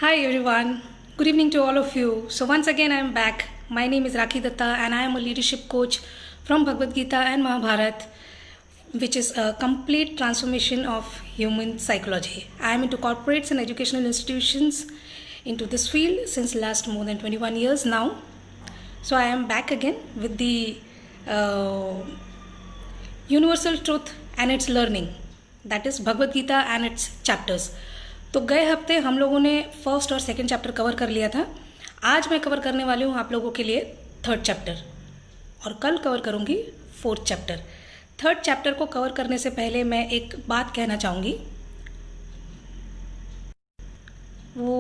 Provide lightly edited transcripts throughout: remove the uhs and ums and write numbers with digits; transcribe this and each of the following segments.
Hi everyone, good evening to all of you. So once again I am back. My name is Rakhi Datta and I am a leadership coach from Bhagavad Gita and Mahabharat, which is a complete transformation of human psychology. I am into corporates and educational institutions into this field since last more than 21 years now. So I am back again with the universal truth and its learning, that is Bhagavad Gita and its chapters. तो गए हफ्ते हम लोगों ने first और second chapter cover कर लिया था. आज मैं कवर करने वाली हूँ आप लोगों के लिए थर्ड चैप्टर और कल कवर करूँगी फोर्थ चैप्टर. थर्ड चैप्टर को कवर करने से पहले मैं एक बात कहना चाहूँगी. वो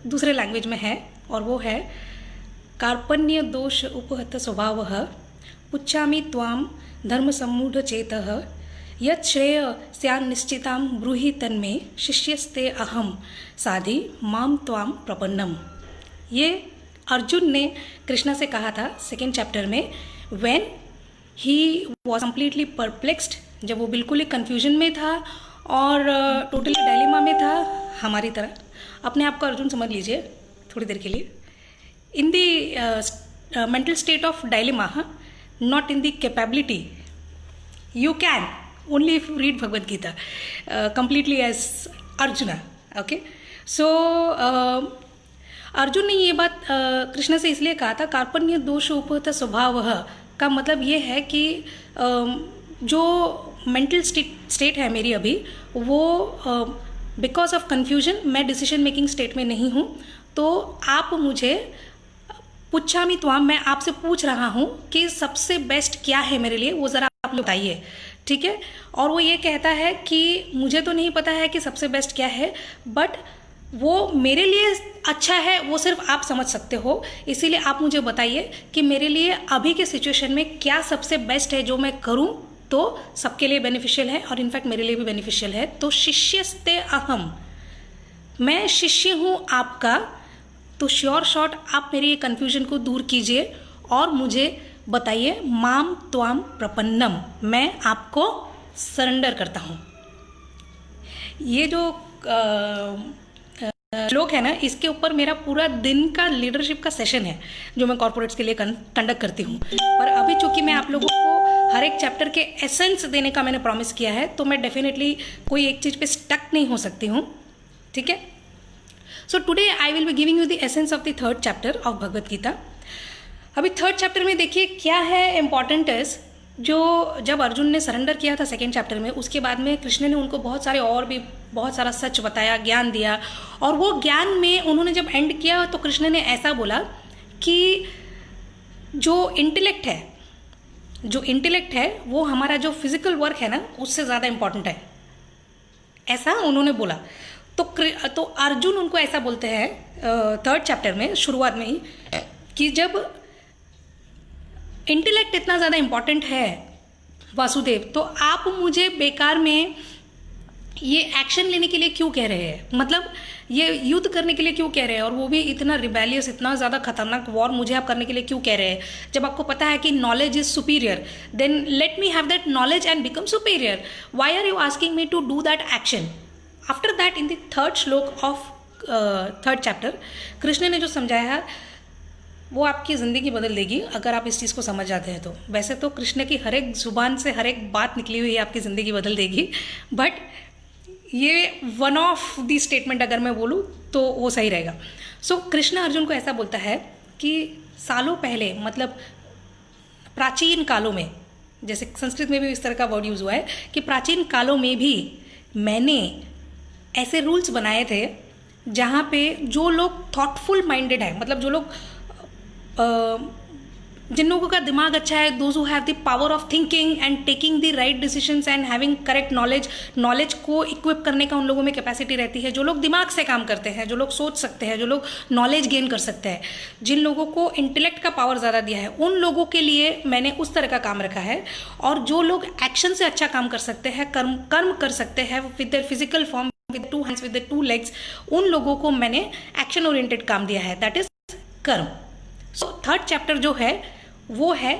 दूसरे लैंग्वेज में है और वो है कार्पण्य दोष उपहत स्वभावः पुच्छामि त्वां धर्म सम्मूढ़ चेतः यत् श्रेय स्यान् निश्चितां ब्रूहि तन्मे शिष्यस्ते अहम साधि माम त्वाम प्रपन्नम. ये अर्जुन ने कृष्णा से कहा था सेकेंड चैप्टर में, when he was completely perplexed, जब वो बिल्कुल ही कन्फ्यूजन में था और टोटली डायलेमा में था. हमारी तरह अपने आप को अर्जुन समझ लीजिए थोड़ी देर के लिए. In the mental state of dilemma, not in the capability. You can only if you read Bhagavad Gita completely as Arjuna. Okay, so Arjun ने ये बात कृष्ण से इसलिए कहा था, कार्पण्य दोष उपहत स्वभावः का मतलब ये है कि जो मेंटल स्टेट है मेरी अभी, वो बिकॉज ऑफ कन्फ्यूजन मैं डिसीजन मेकिंग स्टेट में नहीं हूँ. तो आप मुझे पुच्छामि त्वाम, मैं आपसे पूछ रहा हूँ कि सबसे बेस्ट क्या है मेरे लिए, वो ज़रा आप लोग बताइए. ठीक है. और वो ये कहता है कि मुझे तो नहीं पता है कि सबसे बेस्ट क्या है, बट वो मेरे लिए अच्छा है वो सिर्फ आप समझ सकते हो. इसीलिए आप मुझे बताइए कि मेरे लिए अभी के सिचुएशन में क्या सबसे बेस्ट है जो मैं करूँ तो सबके लिए बेनिफिशियल है और इनफैक्ट मेरे लिए भी बेनिफिशियल है. तो शिष्यस्ते अहम, मैं शिष्य हूँ आपका. तो श्योर शॉर्ट आप मेरी ये कन्फ्यूजन को दूर कीजिए और मुझे बताइए माम त्वाम प्रपन्नम, मैं आपको सरेंडर करता हूँ. ये जो श्लोक है ना, इसके ऊपर मेरा पूरा दिन का लीडरशिप का सेशन है जो मैं कॉर्पोरेट्स के लिए कंडक्ट करती हूँ. पर अभी चूंकि मैं आप लोगों को हर एक चैप्टर के एसेंस देने का मैंने प्रॉमिस किया है, तो मैं डेफिनेटली कोई एक चीज़ पे स्टक नहीं हो सकती हूँ. ठीक है. So today I will be giving you the essence of the third chapter of Bhagavad Gita. अभी थर्ड चैप्टर में देखिए क्या है इम्पॉर्टेंट है. जो जब अर्जुन ने सरेंडर किया था सेकेंड चैप्टर में, उसके बाद में कृष्ण ने उनको बहुत सारे और भी बहुत सारा सच बताया, ज्ञान दिया. और वो ज्ञान में उन्होंने जब एंड किया तो कृष्ण ने ऐसा बोला कि जो इंटेलेक्ट है वो हमारा जो फिजिकल वर्क है ना उससे ज़्यादा इम्पॉर्टेंट है, ऐसा उन्होंने बोला. तो अर्जुन उनको ऐसा बोलते हैं थर्ड चैप्टर में शुरुआत में ही कि जब इंटेलेक्ट इतना ज़्यादा इम्पॉर्टेंट है वासुदेव, तो आप मुझे बेकार में ये एक्शन लेने के लिए क्यों कह रहे हैं, मतलब ये युद्ध करने के लिए क्यों कह रहे हैं, और वो भी इतना रिबेलियस, इतना ज़्यादा खतरनाक वॉर मुझे आप करने के लिए क्यों कह रहे हैं. जब आपको पता है कि knowledge is superior, then let me have that knowledge and become superior. Why are you asking me to do that action. After that in the third shlok of third chapter Krishna ने जो समझाया वो आपकी ज़िंदगी बदल देगी अगर आप इस चीज़ को समझ जाते हैं तो. वैसे तो कृष्ण की हर एक ज़ुबान से हर एक बात निकली हुई है आपकी ज़िंदगी बदल देगी, बट ये वन ऑफ दी स्टेटमेंट अगर मैं बोलूँ तो वो सही रहेगा. सो कृष्ण अर्जुन को ऐसा बोलता है कि सालों पहले, मतलब प्राचीन कालों में, जैसे संस्कृत में भी इस तरह का वर्ड यूज़ हुआ है कि प्राचीन कालों में भी मैंने ऐसे रूल्स बनाए थे जहाँ पे जो लोग थॉटफुल माइंडेड है, मतलब जो लोग जिन लोगों का दिमाग अच्छा है, those who have the power of thinking and taking the right decisions and having correct knowledge को इक्विप करने का उन लोगों में कैपेसिटी रहती है, जो लोग दिमाग से काम करते हैं, जो लोग सोच सकते हैं, जो लोग नॉलेज गेन कर सकते हैं, जिन लोगों को इंटेलेक्ट का पावर ज़्यादा दिया है, उन लोगों के लिए मैंने उस तरह का काम रखा है. और जो लोग एक्शन से अच्छा काम कर सकते हैं, कर्म कर सकते हैं with their physical form, with 2 hands, with 2 legs, उन लोगों को मैंने एक्शन ओरिएंटेड काम दिया है, दैट इज कर्म. सो थर्ड चैप्टर जो है वो है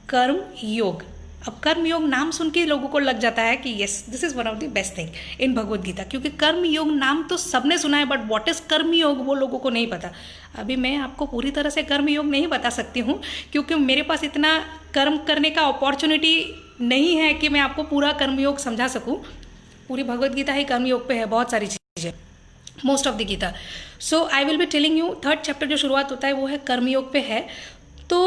कर्म योग. अब कर्म योग नाम सुन के लोगों को लग जाता है कि yes this is one of the best thing in Bhagavad Gita, क्योंकि कर्म योग नाम तो सबने सुना है, बट व्हाट इज कर्म योग वो लोगों को नहीं पता। अभी मैं आपको पूरी तरह से कर्म योग नहीं बता सकती हूँ, क्योंकि मेरे पास इतना कर्म करने का अपॉर्चुनिटी नहीं है कि मैं आपको पूरा कर्म योग समझा सकूँ। पूरी भगवत गीता ही कर्म योग पे है, बहुत सारी चीज़ें, most of the Gita. So I will be telling you, 3rd chapter जो शुरुआत होता है वो है कर्म योग पे है। तो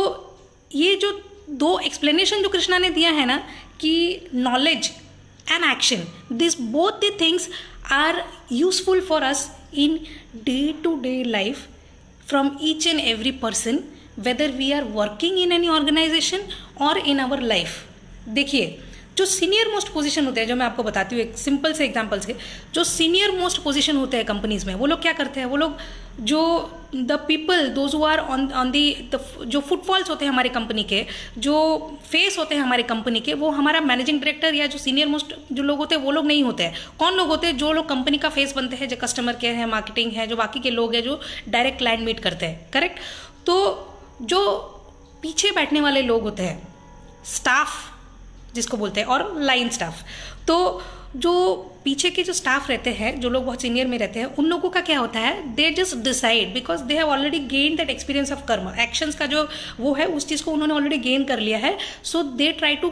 ये जो 2 एक्सप्लेनेशन जो कृष्णा ने दिया है ना, कि knowledge and action, this both the things are useful for us in day to day life from each and every person, whether we are working in any organisation और इन आवर लाइफ। देखिए, जो senior most position होते हैं, जो मैं आपको बताती हूँ एक सिंपल से एग्जांपल से, जो सीनियर मोस्ट पोजीशन होते हैं कंपनीज में, वो लोग क्या करते हैं, वो लोग जो the people those who are on the जो फुटफॉल्स होते हैं हमारे कंपनी के, जो फेस होते हैं हमारे कंपनी के, वो हमारा मैनेजिंग डायरेक्टर या जो सीनियर मोस्ट जो लोग होते हैं वो लोग नहीं होते हैं। कौन लोग होते हैं? जो लोग कंपनी का फेस बनते हैं, जो कस्टमर केयर है, मार्केटिंग है, जो बाकी के लोग हैं जो डायरेक्ट क्लाइंट मीट करते हैं, करेक्ट। तो जो पीछे बैठने वाले लोग होते हैं, स्टाफ जिसको बोलते हैं, और लाइन स्टाफ, तो जो पीछे के जो स्टाफ रहते हैं, जो लोग बहुत सीनियर में रहते हैं, उन लोगों का क्या होता है, they just decide because they have already gain that experience of कर्म, एक्शंस का जो वो है उस चीज़ को उन्होंने ऑलरेडी गेन कर लिया है। So they try to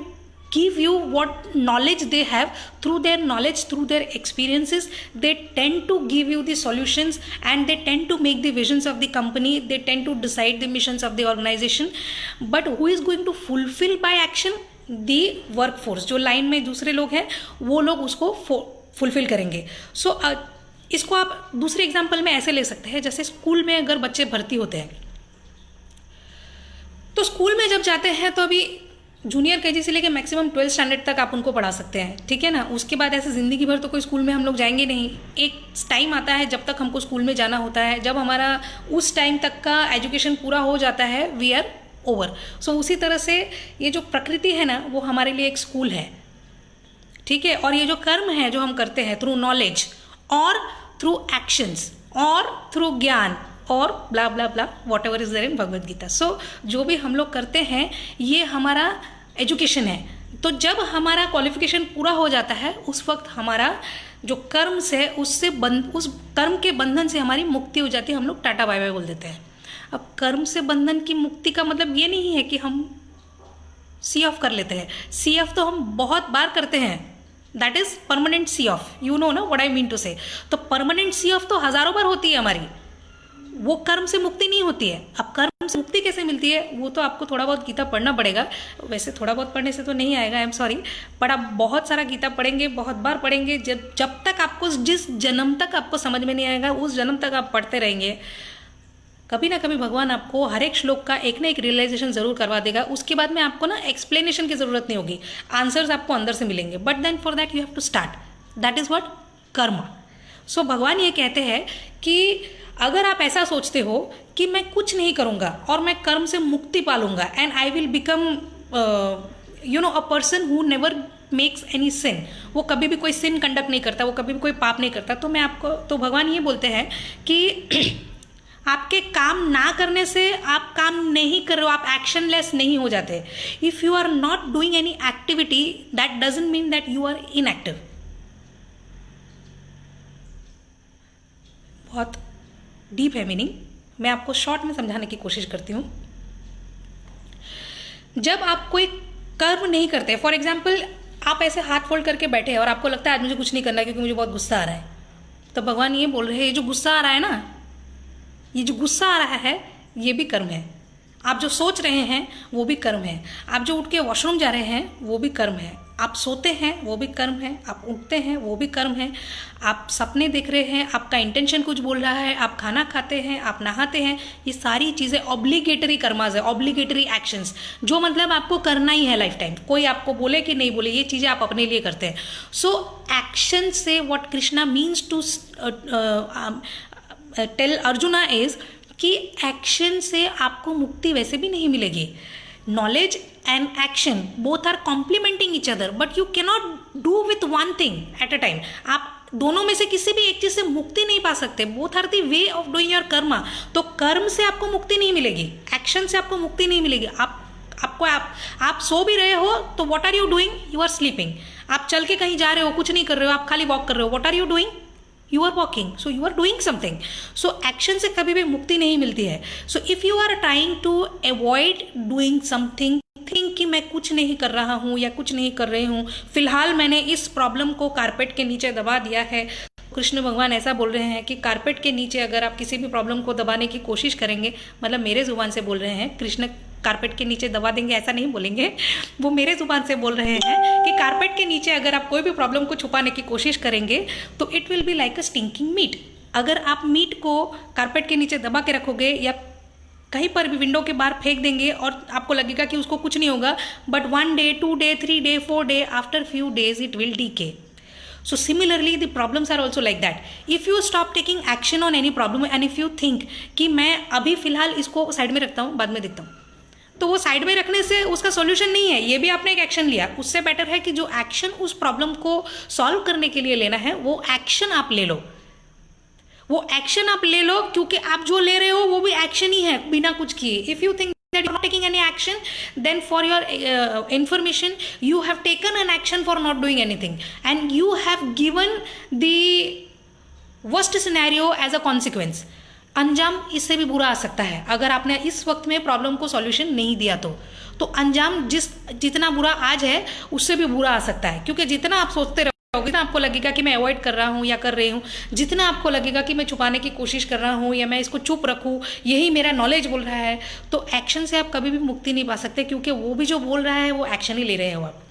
give you what knowledge they have, through their knowledge, through their experiences, they tend to give you the solutions and they tend to make the visions of the company, they tend to decide the missions of the organization. But who is going to fulfill by action? The workforce, जो line में दूसरे लोग हैं वो लोग उसको fulfil करेंगे। सो इसको आप दूसरे एग्जाम्पल में ऐसे ले सकते हैं, जैसे स्कूल में अगर बच्चे भर्ती होते हैं, तो स्कूल में जब जाते हैं तो अभी जूनियर केजी से लेकर मैक्सिमम 12th स्टैंडर्ड तक आप उनको पढ़ा सकते हैं, ठीक है ना। उसके बाद ऐसे ज़िंदगी भर तो कोई स्कूल में हम लोग जाएंगे नहीं। एक टाइम आता है जब तक हमको स्कूल में जाना होता है, जब हमारा उस टाइम तक का एजुकेशन पूरा हो जाता है, वी आर ओवर। सो उसी तरह से ये जो प्रकृति है ना, वो हमारे लिए एक स्कूल है, ठीक है। और ये जो कर्म है जो हम करते हैं थ्रू नॉलेज और थ्रू एक्शंस और थ्रू ज्ञान और blah blah blah whatever is there in Bhagavad Gita. So जो भी हम लोग करते हैं ये हमारा एजुकेशन है। तो जब हमारा क्वालिफिकेशन पूरा हो जाता है उस वक्त हमारा जो कर्म से उससे उस कर्म के बंधन से हमारी मुक्ति हो जाती है। हम लोग टाटा बाय बाय बोल देते हैं। अब कर्म से बंधन की मुक्ति का मतलब ये नहीं है कि हम सी ऑफ कर लेते हैं। सी ऑफ तो हम बहुत बार करते हैं, that is permanent see off, you know ना what I mean to say. तो परमानेंट सी ऑफ तो हजारों बार होती है हमारी, वो कर्म से मुक्ति नहीं होती है। अब कर्म से मुक्ति कैसे मिलती है वो तो आपको थोड़ा बहुत गीता पढ़ना पड़ेगा। वैसे थोड़ा बहुत पढ़ने से तो नहीं आएगा, आई एम सॉरी, पर आप बहुत सारा गीता पढ़ेंगे, बहुत बार पढ़ेंगे, जब तक आपको जिस जन्म तक आपको समझ में नहीं आएगा उस जन्म तक आप पढ़ते रहेंगे। कभी ना कभी भगवान आपको हर एक श्लोक का एक ना एक रियलाइजेशन जरूर करवा देगा। उसके बाद में आपको ना एक्सप्लेनेशन की जरूरत नहीं होगी, आंसर्स आपको अंदर से मिलेंगे। But then for that you have to start, that is what karma. So भगवान ये कहते हैं कि अगर आप ऐसा सोचते हो कि मैं कुछ नहीं करूँगा और मैं कर्म से मुक्ति पालूंगा and I will become you know a person who never makes any sin, वो कभी भी कोई सिन कंडक्ट नहीं करता, वो कभी भी कोई पाप नहीं करता, तो मैं आपको तो भगवान ये बोलते हैं कि आपके काम ना करने से आप काम नहीं कर रहे हो, आप एक्शनलेस नहीं हो जाते। If you are not doing any activity that doesn't mean that you are inactive. बहुत डीप है मीनिंग, मैं आपको शॉर्ट में समझाने की कोशिश करती हूँ। जब आप कोई कर्म नहीं करते, फॉर एग्जाम्पल आप ऐसे हाथ फोल्ड करके बैठे हैं और आपको लगता है आज मुझे कुछ नहीं करना क्योंकि मुझे बहुत गुस्सा आ रहा है, तो भगवान ये बोल रहे हैं ये जो गुस्सा आ रहा है ना, ये जो गुस्सा आ रहा है ये भी कर्म है। आप जो सोच रहे हैं वो भी कर्म है। आप जो उठ के वॉशरूम जा रहे हैं वो भी कर्म है। आप सोते हैं वो भी कर्म है। आप उठते हैं वो भी कर्म है। आप सपने देख रहे हैं, आपका इंटेंशन कुछ बोल रहा है, आप खाना खाते हैं, आप नहाते हैं, ये सारी चीज़ें ऑब्लिगेटरी कर्माज है, ऑब्लिगेटरी एक्शंस, जो मतलब आपको करना ही है लाइफ टाइम। कोई आपको बोले कि नहीं बोले, ये चीज़ें आप अपने लिए करते हैं। सो एक्शन से what Krishna means to tell Arjuna is कि एक्शन से आपको मुक्ति वैसे भी नहीं मिलेगी। Knowledge and action both are complementing each other, but you cannot do with one thing at a time. आप दोनों में से किसी भी एक चीज से मुक्ति नहीं पा सकते। Both are the way of doing your karma. तो कर्म से आपको मुक्ति नहीं मिलेगी, एक्शन से आपको मुक्ति नहीं मिलेगी। आप सो भी रहे हो तो what are you doing, you are sleeping. आप चल के कहीं जा रहे हो, कुछ नहीं कर रहे हो, आप खाली वॉक कर रहे हो, what are you doing, you are walking, so you are doing something. So action से कभी भी मुक्ति नहीं मिलती है। So if you are trying to avoid doing something, think कि मैं कुछ नहीं कर रहा हूँ या कुछ नहीं कर रही हूँ, फिलहाल मैंने इस प्रॉब्लम को कारपेट के नीचे दबा दिया है। कृष्ण भगवान ऐसा बोल रहे हैं कि कारपेट के नीचे अगर आप किसी भी प्रॉब्लम को दबाने की कोशिश करेंगे, मतलब मेरे जुबान से बोल रहे हैं, कृष्ण कारपेट के नीचे दबा देंगे ऐसा नहीं बोलेंगे, वो मेरे जुबान से बोल रहे हैं कि कारपेट के नीचे अगर आप कोई भी प्रॉब्लम को छुपाने की कोशिश करेंगे तो it will be like a stinking meat. अगर आप मीट को कारपेट के नीचे दबा के रखोगे या कहीं पर भी विंडो के बाहर फेंक देंगे और आपको लगेगा कि उसको कुछ नहीं होगा, but 1 day 2 day 3 day 4 day after few days it will decay. So similarly the problems are also like that. If you stop taking action on any problem and if you think कि मैं अभी फिलहाल इसको side में रखता हूँ, बाद में देखता हूँ, तो वो साइड में रखने से उसका सॉल्यूशन नहीं है। ये भी आपने एक एक्शन लिया, उससे बेटर है कि जो एक्शन उस प्रॉब्लम को सॉल्व करने के लिए लेना है वो एक्शन आप ले लो, वो एक्शन आप ले लो, क्योंकि आप जो ले रहे हो वो भी एक्शन ही है बिना कुछ किए। If you think that you're not taking any action, then for your information, you have taken an action for not doing anything and you have given the worst scenario as a consequence. अंजाम इससे भी बुरा आ सकता है अगर आपने इस वक्त में प्रॉब्लम को सॉल्यूशन नहीं दिया तो अंजाम जितना बुरा आज है उससे भी बुरा आ सकता है, क्योंकि जितना आप सोचते रहोगे, जितना आपको लगेगा कि मैं अवॉइड कर रहा हूँ या कर रही हूँ, जितना आपको लगेगा कि मैं छुपाने की कोशिश कर रहा हूँ या मैं इसको चुप रखूँ, यही मेरा नॉलेज बोल रहा है, तो एक्शन से आप कभी भी मुक्ति नहीं पा सकते, क्योंकि वो भी जो बोल रहा है वो एक्शन ही ले रहे हो आप।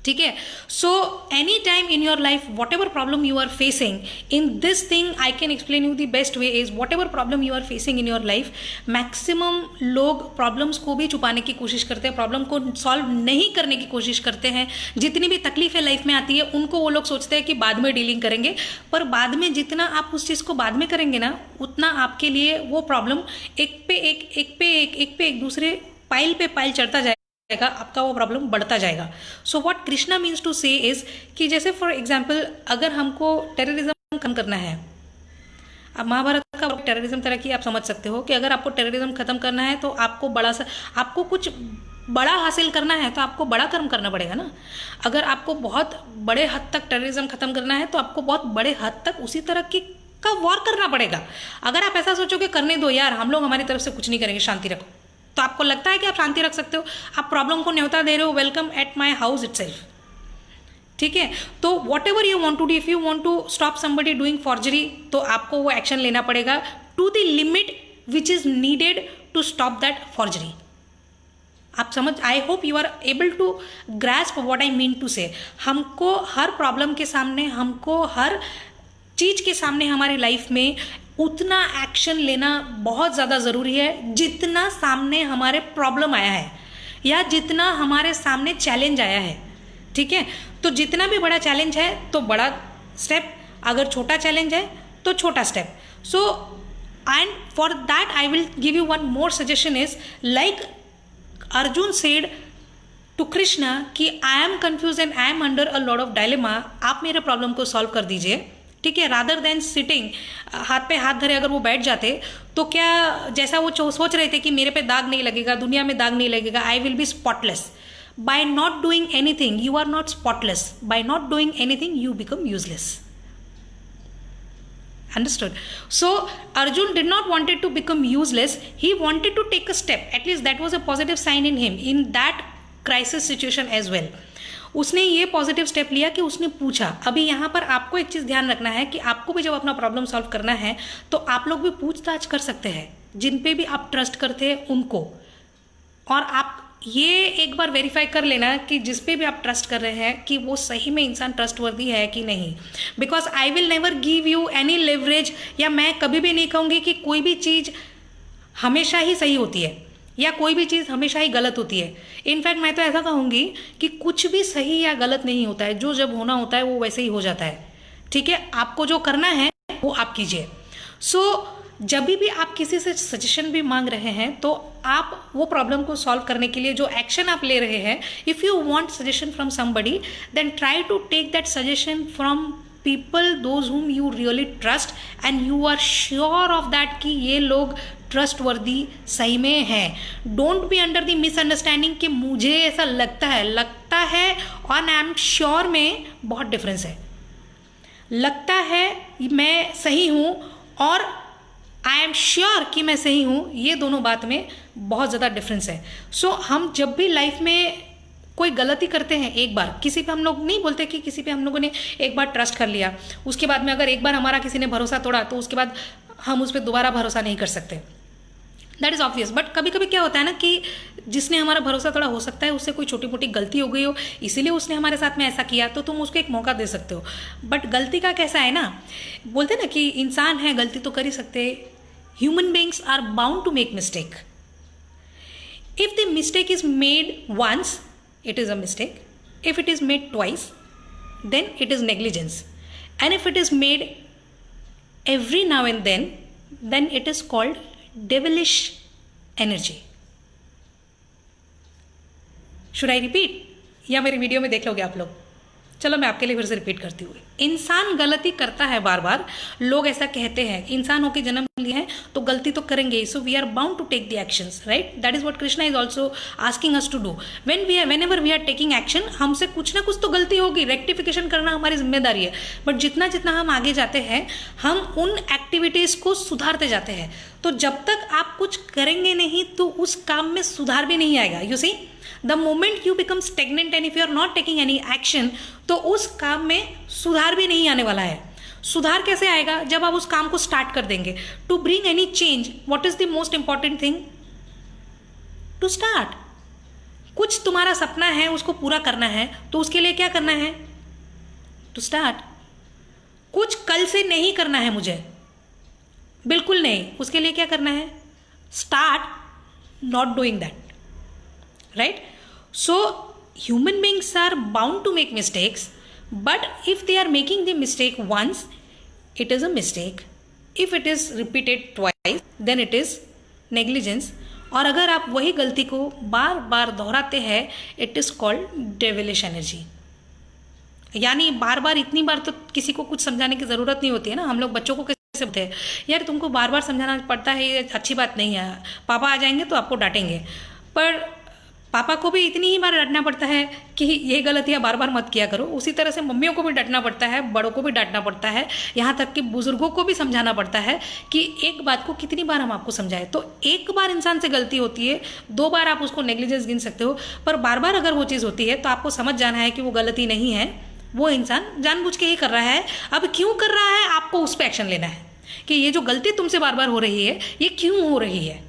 ठीक है। So any time in your life whatever problem you are facing, in this thing I can explain you the best way is whatever problem you are facing in your life, maximum लोग problems को भी छुपाने की कोशिश करते हैं, problem को solve नहीं करने की कोशिश करते हैं। जितनी भी तकलीफें लाइफ में आती है उनको वो लोग सोचते हैं कि बाद में डीलिंग करेंगे, पर बाद में जितना आप उस चीज़ को बाद में करेंगे ना, उतना आपके लिए वो प्रॉब्लम एक पे एक दूसरे पाइल पे पाइल चढ़ता जाएगा, आपका वो प्रॉब्लम बढ़ता जाएगा। So what Krishna means to say is कि जैसे फॉर एग्जांपल अगर हमको टेररिज्म कम करना है, अब महाभारत का टेररिज्म तरह की आप समझ सकते हो कि अगर आपको टेररिज्म खत्म करना है तो आपको कुछ बड़ा हासिल करना है तो आपको बड़ा कर्म करना पड़ेगा ना। अगर आपको बहुत बड़े हद तक टेररिज्म खत्म करना है तो आपको बहुत बड़े हद तक उसी तरह का वॉर करना पड़ेगा। अगर आप ऐसा सोचोगे करने दो यार, हम लोग हमारी तरफ से कुछ नहीं करेंगे, शांति रखो, तो आपको लगता है कि आप शांति रख सकते हो, आप प्रॉब्लम को न्योता दे रहे हो, welcome at my house itself. ठीक है। तो whatever you want to do, if you want to stop somebody doing forgery, तो आपको वो एक्शन लेना पड़ेगा to the limit which is needed to stop that forgery. आप समझ, I hope you are able to grasp what I mean to say. हमको हर problem के सामने, हमको हर चीज के सामने हमारी लाइफ में उतना एक्शन लेना बहुत ज़्यादा ज़रूरी है जितना सामने हमारे प्रॉब्लम आया है या जितना हमारे सामने चैलेंज आया है। ठीक है। तो जितना भी बड़ा चैलेंज है तो बड़ा स्टेप, अगर छोटा चैलेंज है तो छोटा step. So and for that I will give you one more suggestion is like Arjun said to Krishna कि I am confuse and I am under a lot of dilemma, आप मेरे प्रॉब्लम को सॉल्व कर दीजिए। ठीक है। रादर देन सिटिंग, हाथ पे हाथ धरे अगर वो बैठ जाते तो क्या, जैसा वो सोच रहे थे कि मेरे पे दाग नहीं लगेगा, दुनिया में दाग नहीं लगेगा, I will be spotless. By not doing anything you are not spotless, by not doing anything you become useless. Understood? So Arjun did not wanted to become useless, he wanted to take a step, at least that was a positive sign in him in that crisis situation as well. उसने ये positive step लिया कि उसने पूछा। अभी यहाँ पर आपको एक चीज़ ध्यान रखना है कि आपको भी जब अपना प्रॉब्लम सॉल्व करना है तो आप लोग भी पूछताछ कर सकते हैं जिन पे भी आप ट्रस्ट करते हैं उनको, और आप ये एक बार वेरीफाई कर लेना कि जिस पे भी आप ट्रस्ट कर रहे हैं कि वो सही में इंसान ट्रस्टवर्दी है कि नहीं। Because I will never give you any leverage, या मैं कभी भी नहीं कहूँगी कि कोई भी चीज़ हमेशा ही सही होती है या कोई भी चीज़ हमेशा ही गलत होती है। इनफैक्ट मैं तो ऐसा कहूँगी कि कुछ भी सही या गलत नहीं होता है, जो जब होना होता है वो वैसे ही हो जाता है। ठीक है। आपको जो करना है वो आप कीजिए। सो जब भी आप किसी से सजेशन भी मांग रहे हैं तो आप वो प्रॉब्लम को सॉल्व करने के लिए जो एक्शन आप ले रहे हैं, if you want suggestion from somebody then try to take that suggestion from people those whom you really trust and you are sure of that कि ये लोग ट्रस्ट वर्दी सही में है. Don't be under the misunderstanding कि मुझे ऐसा लगता है और आई एम श्योर में बहुत डिफरेंस है. लगता है मैं सही हूँ और आई एम श्योर कि मैं सही हूँ, ये दोनों बात में बहुत ज़्यादा डिफरेंस है. सो हम जब भी लाइफ में कोई गलती करते हैं, एक बार किसी पे हम लोग नहीं बोलते कि किसी पे हम लोगों ने एक बार ट्रस्ट कर लिया, उसके बाद में अगर एक बार हमारा किसी ने भरोसा तोड़ा तो उसके बाद हम उस पर दोबारा भरोसा नहीं कर सकते. That is obvious. बट कभी कभी क्या होता है ना कि जिसने हमारा भरोसा तोड़ा, हो सकता है उससे कोई छोटी मोटी गलती हो गई हो, इसीलिए उसने हमारे साथ में ऐसा किया, तो तुम उसको एक मौका दे सकते हो. बट गलती का कैसा है ना, बोलते ना कि इंसान है, गलती तो कर ही सकते. Human beings are bound to make mistake. If the mistake is made once, it is a mistake. If it is made twice, then it is negligence. And if it is made every now and then it is called devilish energy. Should I repeat? या मेरी video में देख लोगे आप लोग? चलो मैं आपके लिए फिर से रिपीट करती हूँ. इंसान गलती करता है बार बार. लोग ऐसा कहते हैं इंसान होकर जन्म लिए हैं तो गलती तो करेंगे ही. So we are bound to take the actions, right? That is what Krishna is also asking us to do. Whenever we are taking action, हमसे कुछ ना कुछ तो गलती होगी. रेक्टिफिकेशन करना हमारी जिम्मेदारी है. बट जितना जितना हम आगे जाते हैं, हम उन एक्टिविटीज़ को सुधारते जाते हैं. तो जब तक आप कुछ करेंगे नहीं तो उस काम में सुधार भी नहीं आएगा. You see, the moment you become stagnant and if you are not taking any action, तो उस काम में सुधार भी नहीं आने वाला है. सुधार कैसे आएगा? जब आप उस काम को स्टार्ट कर देंगे. To bring any change, what is the most important thing? To start. कुछ तुम्हारा सपना है, उसको पूरा करना है, तो उसके लिए क्या करना है? To start. कुछ कल से नहीं करना है मुझे, बिल्कुल नहीं. उसके लिए क्या करना है? Start not doing that, right? So human beings are bound to make mistakes, but if they are making the mistake once, it is a mistake. If it is repeated twice, then it is negligence. और अगर आप वही गलती को बार बार दोहराते हैं, it is called devilish energy. यानी बार बार, इतनी बार तो किसी को कुछ समझाने की ज़रूरत नहीं होती है ना. हम लोग बच्चों को कैसे बोलते हैं, यार तुमको बार बार समझाना पड़ता है, ये अच्छी बात नहीं है. पापा आ जाएंगे तो आपको डांटेंगे, पर पापा को भी इतनी ही बार डांटना पड़ता है कि ये गलतियाँ बार बार मत किया करो. उसी तरह से मम्मियों को भी डांटना पड़ता है, बड़ों को भी डांटना पड़ता है, यहाँ तक कि बुजुर्गों को भी समझाना पड़ता है कि एक बात को कितनी बार हम आपको समझाएं. तो एक बार इंसान से गलती होती है, 2 बार आप उसको नेग्लिजेंस गिन सकते हो, पर बार बार अगर वो चीज़ होती है तो आपको समझ जाना है कि वो गलती नहीं है, वो इंसान जानबूझ के ही कर रहा है. अब क्यों कर रहा है, आपको उस पर एक्शन लेना है कि ये जो गलती तुमसे बार बार हो रही है, ये क्यों हो रही है.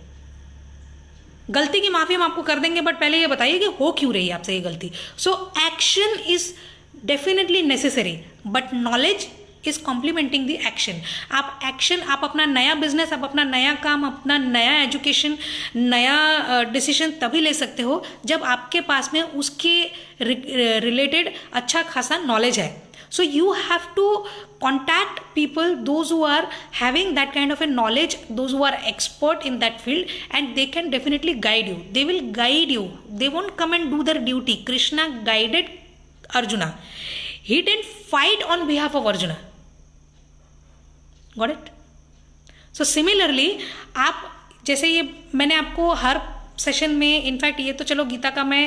गलती की माफ़ी हम आपको कर देंगे, बट पहले ये बताइए कि हो क्यों रही है आपसे ये गलती. So action is definitely necessary, but knowledge is complementing the action. आप एक्शन, आप अपना नया बिजनेस, आप अपना नया काम, अपना नया एजुकेशन, नया डिसीजन तभी ले सकते हो जब आपके पास में उसके रिलेटेड अच्छा खासा नॉलेज है. So you have to contact people, those who are having that kind of a knowledge, those who are expert in that field, and they can definitely guide you. They will guide you. They won't come and do their duty. Krishna guided Arjuna. He didn't fight on behalf of Arjuna. Got it? So similarly, आप जैसे ये मैंने आपको हर session में, in fact ये तो चलो गीता का मैं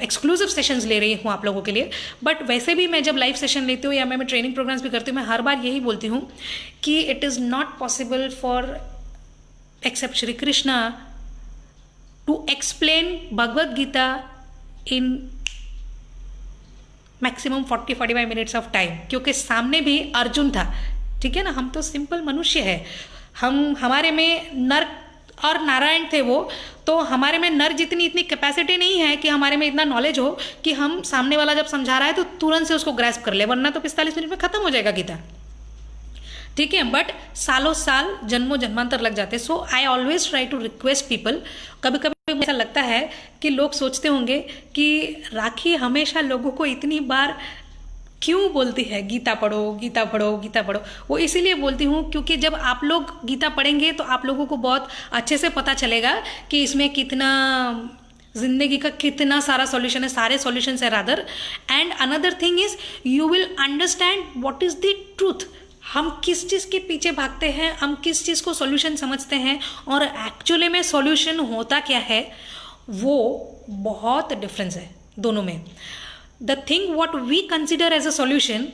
एक्सक्लूसिव सेशंस ले रही हूँ आप लोगों के लिए, बट वैसे भी मैं जब लाइव सेशन लेती हूँ या मैं ट्रेनिंग प्रोग्राम्स भी करती हूँ, मैं हर बार यही बोलती हूँ कि it is not possible for except Shri Krishna to explain Bhagavad Gita in maximum 40-45 minutes of time, क्योंकि सामने भी अर्जुन था. ठीक है ना, हम तो सिंपल मनुष्य है. हमारे में नर और नारायण थे वो, तो हमारे में नर जितनी इतनी कैपेसिटी नहीं है कि हमारे में इतना नॉलेज हो कि हम सामने वाला जब समझा रहा है तो तुरंत से उसको ग्रैस्प कर ले, वरना तो 45 मिनट में खत्म हो जाएगा गीता. ठीक है, बट सालों साल, जन्मों जन्मांतर लग जाते. So I always try to request people. कभी कभी ऐसा लगता है कि लोग सोचते होंगे कि राखी हमेशा लोगों को इतनी बार क्यों बोलती है गीता पढ़ो, गीता पढ़ो, गीता पढ़ो. वो इसीलिए बोलती हूँ क्योंकि जब आप लोग गीता पढ़ेंगे तो आप लोगों को बहुत अच्छे से पता चलेगा कि इसमें कितना जिंदगी का कितना सारा सॉल्यूशन है, सारे सॉल्यूशंस है rather. And another thing is you will understand what is the truth. हम किस चीज़ के पीछे भागते हैं, हम किस चीज़ को सॉल्यूशन समझते हैं और एक्चुअली में सॉल्यूशन होता क्या है, वो बहुत डिफरेंस है दोनों में। The thing what we consider as a solution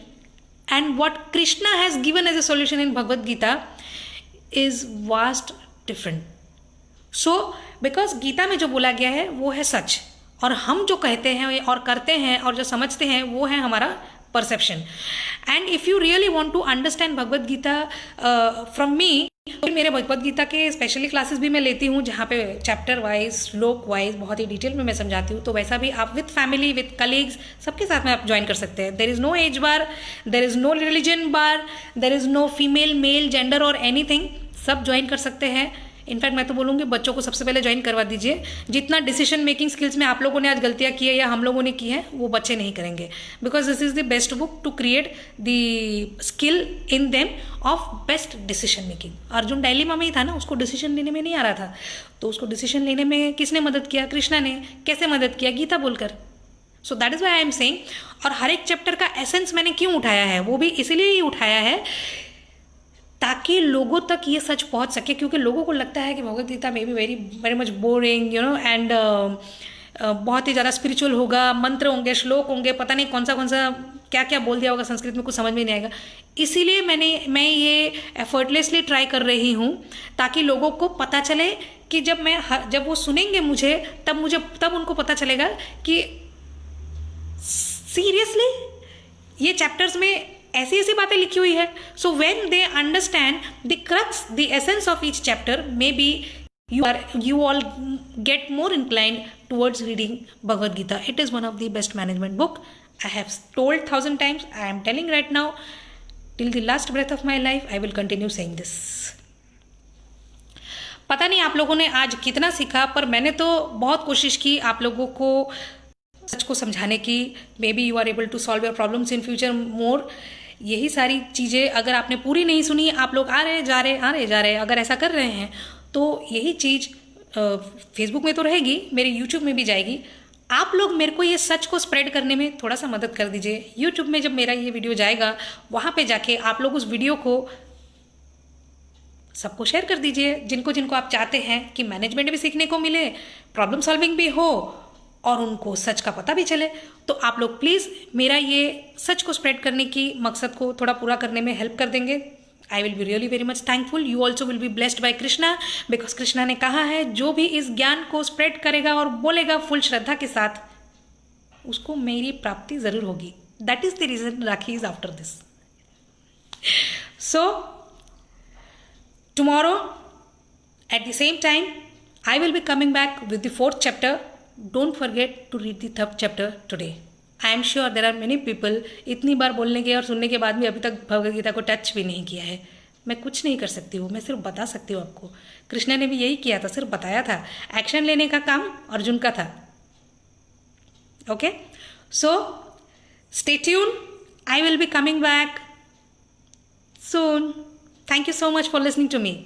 and what Krishna has given as a solution in Bhagavad Gita is vast different. So because Gita में जो बोला गया है वो है सच, और हम जो कहते हैं और करते हैं और जो समझते हैं वो है हमारा perception. And if you really want to understand Bhagavad Gita from me, मेरे भगवद गीता के स्पेशली क्लासेस भी मैं लेती हूँ जहाँ पे चैप्टर वाइज, श्लोक वाइज बहुत ही डिटेल में मैं समझाती हूँ। तो वैसा भी आप विथ फैमिली, विथ कलीग्स, सबके साथ में आप ज्वाइन कर सकते हैं। There is no age bar, there is no religion bar, there is no female male gender और एनीथिंग, सब ज्वाइन कर सकते हैं। इनफैक्ट मैं तो बोलूँगी बच्चों को सबसे पहले ज्वाइन करवा दीजिए। जितना डिसीजन मेकिंग स्किल्स में आप लोगों ने आज गलतियाँ की है या हम लोगों ने की है वो बच्चे नहीं करेंगे, because this is the best book to create the skill in them of best decision making. Arjun dilemma में ही था ना, उसको डिसीजन लेने में नहीं आ रहा था, तो उसको डिसीजन लेने में किसने मदद किया? कृष्णा ने। कैसे मदद किया? गीता बोलकर। So that is why I am saying. और हर एक चैप्टर का एसेंस मैंने क्यों उठाया है, वो भी इसीलिए ही उठाया है ताकि लोगों तक ये सच पहुंच सके, क्योंकि लोगों को लगता है कि Bhagavad Gita may be very much boring, you know, and बहुत ही ज़्यादा स्पिरिचुअल होगा, मंत्र होंगे, श्लोक होंगे, पता नहीं कौन सा क्या क्या बोल दिया होगा संस्कृत में, कुछ समझ में नहीं आएगा। इसीलिए मैं ये एफर्टलेसली ट्राई कर रही हूँ ताकि लोगों को पता चले कि जब वो सुनेंगे मुझे तब उनको पता चलेगा कि सीरियसली ये चैप्टर्स में ऐसी ऐसी बातें लिखी हुई है। So when they understand the crux, the essence of each chapter, may be you all get more inclined towards reading Bhagavad Gita. It is one of the best management book. I have told 1,000 times. I am telling right now, till the last breath of my life, I will continue saying this. पता नहीं आप लोगों ने आज कितना सीखा, पर मैंने तो बहुत कोशिश की आप लोगों को सच को समझाने की। Maybe you are able to solve your problems in future more. यही सारी चीज़ें अगर आपने पूरी नहीं सुनी, आप लोग आ रहे जा रहे अगर ऐसा कर रहे हैं, तो यही चीज़ फेसबुक में तो रहेगी, मेरे यूट्यूब में भी जाएगी। आप लोग मेरे को ये सच को स्प्रेड करने में थोड़ा सा मदद कर दीजिए। यूट्यूब में जब मेरा ये वीडियो जाएगा, वहाँ पे जाके आप लोग उस वीडियो को सबको शेयर कर दीजिए, जिनको आप चाहते हैं कि मैनेजमेंट भी सीखने को मिले, प्रॉब्लम सॉल्विंग भी हो और उनको सच का पता भी चले। तो आप लोग प्लीज़ मेरा ये सच को स्प्रेड करने की मकसद को थोड़ा पूरा करने में हेल्प कर देंगे। I will be really very much thankful. You also will be blessed by Krishna, because Krishna ने कहा है जो भी इस ज्ञान को स्प्रेड करेगा और बोलेगा फुल श्रद्धा के साथ, उसको मेरी प्राप्ति जरूर होगी। That is the reason Rakhi is after this. So tomorrow at the same time I will be coming back with the 4th chapter. Don't forget to read the 3rd chapter today. I am sure there are many people इतनी बार बोलने के और सुनने के बाद भी अभी तक भगवद गीता को टच भी नहीं किया है। मैं कुछ नहीं कर सकती हूँ, मैं सिर्फ बता सकती हूँ आपको। कृष्ण ने भी यही किया था, सिर्फ बताया था। एक्शन लेने का काम अर्जुन का था। Okay, so stay tune. I will be coming back soon. Thank you so much for listening to me.